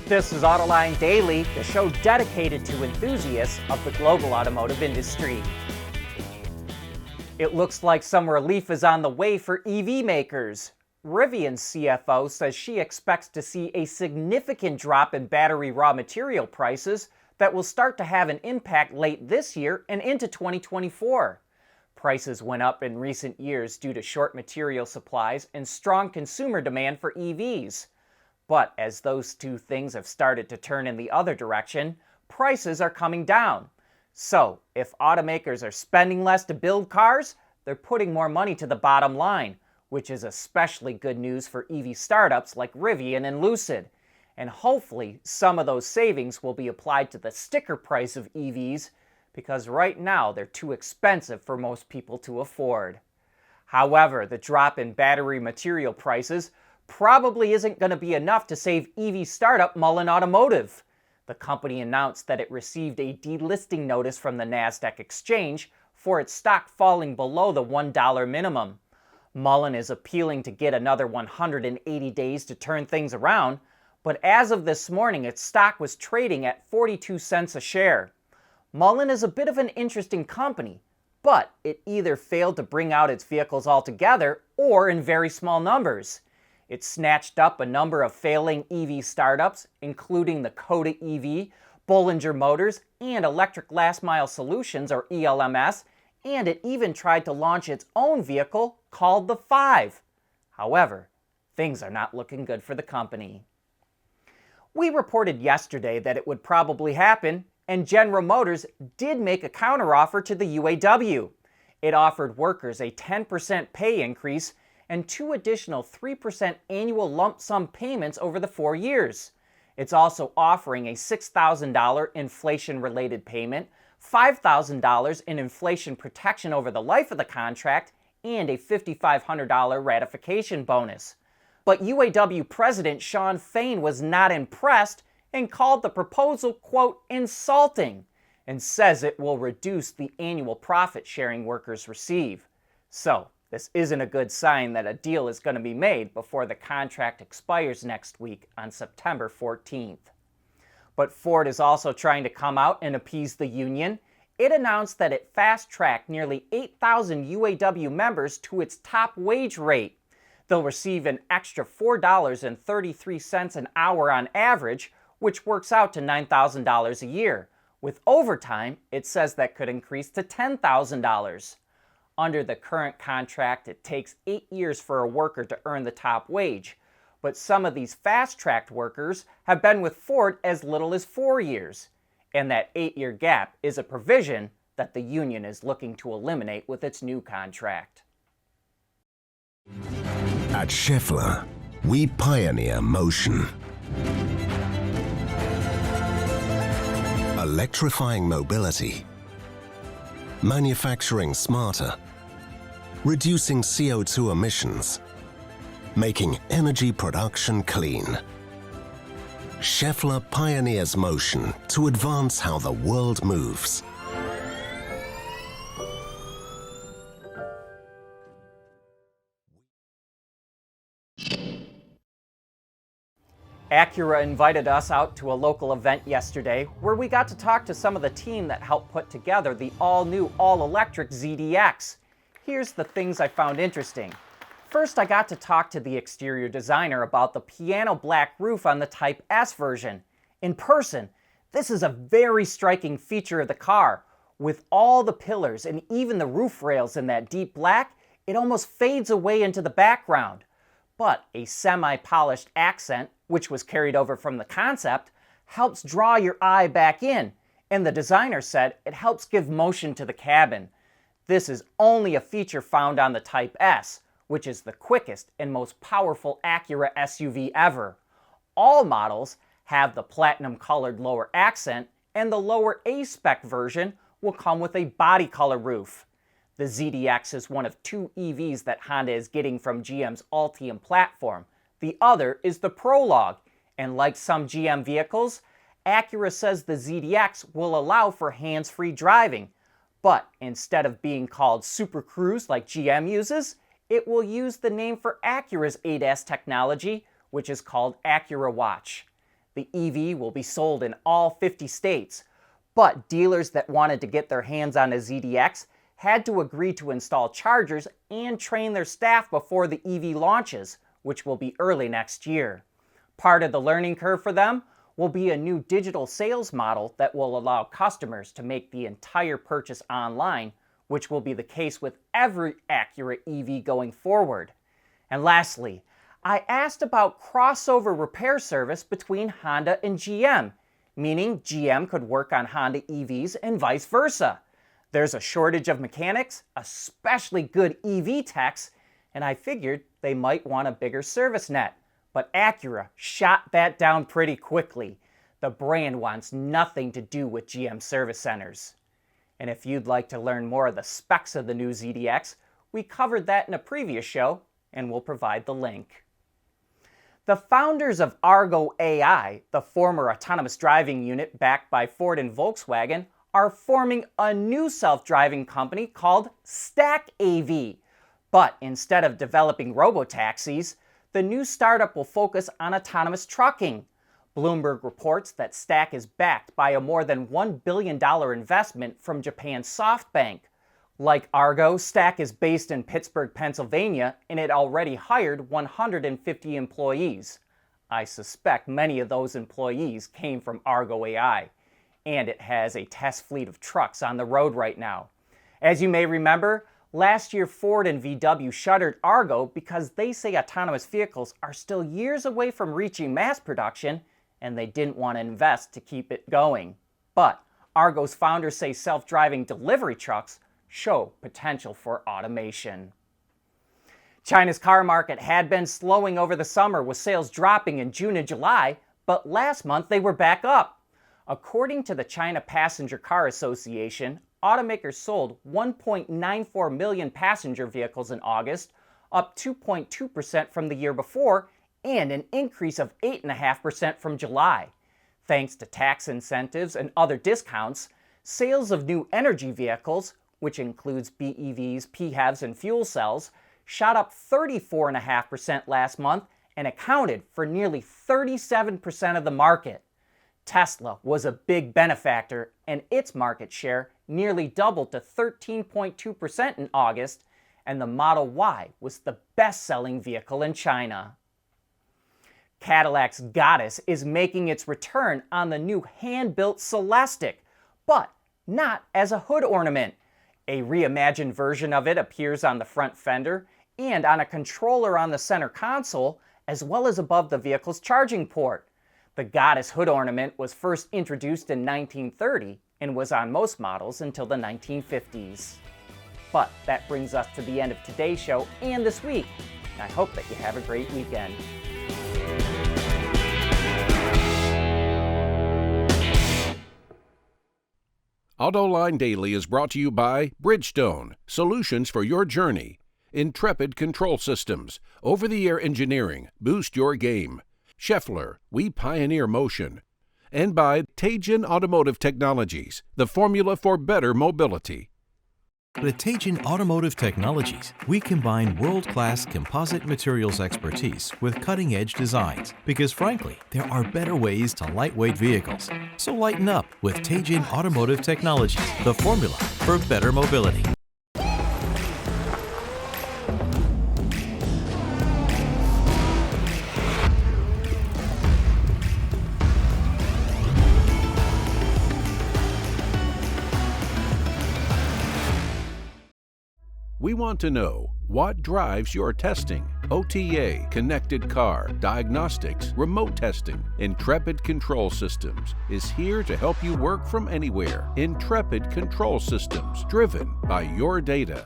This is Autoline Daily, the show dedicated to enthusiasts of the global automotive industry. It looks like some relief is on the way for EV makers. Rivian's CFO says she expects to see a significant drop in battery raw material prices that will start to have an impact late this year and into 2024. Prices went up in recent years due to short material supplies and strong consumer demand for EVs. But as those two things have started to turn in the other direction, prices are coming down. So, if automakers are spending less to build cars, they're putting more money to the bottom line, which is especially good news for EV startups like Rivian and Lucid. And hopefully, some of those savings will be applied to the sticker price of EVs, because right now they're too expensive for most people to afford. However, the drop in battery material prices probably isn't going to be enough to save EV startup Mullen Automotive. The company announced that it received a delisting notice from the NASDAQ exchange for its stock falling below the $1 minimum. Mullen is appealing to get another 180 days to turn things around, but as of this morning, its stock was trading at 42 cents a share. Mullen is a bit of an interesting company, but it either failed to bring out its vehicles altogether or in very small numbers. It snatched up a number of failing EV startups, including the Coda EV, Bollinger Motors, and Electric Last Mile Solutions, or ELMS, and it even tried to launch its own vehicle called the 5. However, things are not looking good for the company. We reported yesterday that it would probably happen, and General Motors did make a counteroffer to the UAW. It offered workers a 10% pay increase and 2 additional 3% annual lump sum payments over the 4 years. It's also offering a $6,000 inflation-related payment, $5,000 in inflation protection over the life of the contract, and a $5,500 ratification bonus. But UAW President Shawn Fain was not impressed and called the proposal, quote, insulting, and says it will reduce the annual profit sharing workers receive. So, this isn't a good sign that a deal is going to be made before the contract expires next week on September 14th. But Ford is also trying to come out and appease the union. It announced that it fast-tracked nearly 8,000 UAW members to its top wage rate. They'll receive an extra $4.33 an hour on average, which works out to $9,000 a year. With overtime, it says that could increase to $10,000. Under the current contract, it takes 8 years for a worker to earn the top wage, but some of these fast-tracked workers have been with Ford as little as 4 years, and that 8-year gap is a provision that the union is looking to eliminate with its new contract. At Schaeffler, we pioneer motion. Electrifying mobility, manufacturing smarter, reducing CO2 emissions, making energy production clean. Schaeffler pioneers motion to advance how the world moves. Acura invited us out to a local event yesterday where we got to talk to some of the team that helped put together the all-new, all-electric ZDX. Here's the things I found interesting. First, I got to talk to the exterior designer about the piano black roof on the Type S version. In person, this is a very striking feature of the car. With all the pillars and even the roof rails in that deep black, it almost fades away into the background. But a semi-polished accent, which was carried over from the concept, helps draw your eye back in, and the designer said it helps give motion to the cabin. This is only a feature found on the Type S, which is the quickest and most powerful Acura SUV ever. All models have the platinum-colored lower accent, and the lower A-spec version will come with a body color roof. The ZDX is one of 2 EVs that Honda is getting from GM's Ultium platform. The other is the Prologue, and like some GM vehicles, Acura says the ZDX will allow for hands-free driving, but instead of being called Super Cruise like GM uses, it will use the name for Acura's ADAS technology, which is called Acura Watch. The EV will be sold in all 50 states, but dealers that wanted to get their hands on a ZDX had to agree to install chargers and train their staff before the EV launches, which will be early next year. Part of the learning curve for them will be a new digital sales model that will allow customers to make the entire purchase online, which will be the case with every Acura EV going forward. And lastly, I asked about crossover repair service between Honda and GM, meaning GM could work on Honda EVs and vice versa. There's a shortage of mechanics, especially good EV techs, and I figured they might want a bigger service net. But Acura shot that down pretty quickly. The brand wants nothing to do with GM service centers. And if you'd like to learn more of the specs of the new ZDX, we covered that in a previous show, and we'll provide the link. The founders of Argo AI, the former autonomous driving unit backed by Ford and Volkswagen, are forming a new self-driving company called Stack AV. But instead of developing robotaxis, the new startup will focus on autonomous trucking. Bloomberg reports that Stack is backed by a more than $1 billion investment from Japan's SoftBank. Like Argo, Stack is based in Pittsburgh, Pennsylvania, and it already hired 150 employees. I suspect many of those employees came from Argo AI, and it has a test fleet of trucks on the road right now. As you may remember, last year Ford and VW shuttered Argo because they say autonomous vehicles are still years away from reaching mass production, and they didn't want to invest to keep it going. But Argo's founders say self-driving delivery trucks show potential for automation. China's car market had been slowing over the summer, with sales dropping in June and July, but last month they were back up. According to the China Passenger Car Association, automakers sold 1.94 million passenger vehicles in August, up 2.2% from the year before, and an increase of 8.5% from July. Thanks to tax incentives and other discounts, sales of new energy vehicles, which includes BEVs, PHEVs, and fuel cells, shot up 34.5% last month and accounted for nearly 37% of the market. Tesla was a big benefactor, and its market share nearly doubled to 13.2% in August, and the Model Y was the best-selling vehicle in China. Cadillac's Goddess is making its return on the new hand-built Celestiq, but not as a hood ornament. A reimagined version of it appears on the front fender and on a controller on the center console, as well as above the vehicle's charging port. The Goddess hood ornament was first introduced in 1930 and was on most models until the 1950s. But that brings us to the end of today's show and this week. I hope that you have a great weekend. Autoline Daily is brought to you by Bridgestone, solutions for your journey. Intrepid Control Systems, over-the-air engineering, boost your game. Scheffler, we pioneer motion. And by Teijin Automotive Technologies, the formula for better mobility. At Teijin Automotive Technologies, we combine world-class composite materials expertise with cutting-edge designs because, frankly, there are better ways to lightweight vehicles. So lighten up with Teijin Automotive Technologies, the formula for better mobility. We want to know what drives your testing. OTA, connected car, diagnostics, remote testing. Intrepid Control Systems is here to help you work from anywhere. Intrepid Control Systems, driven by your data.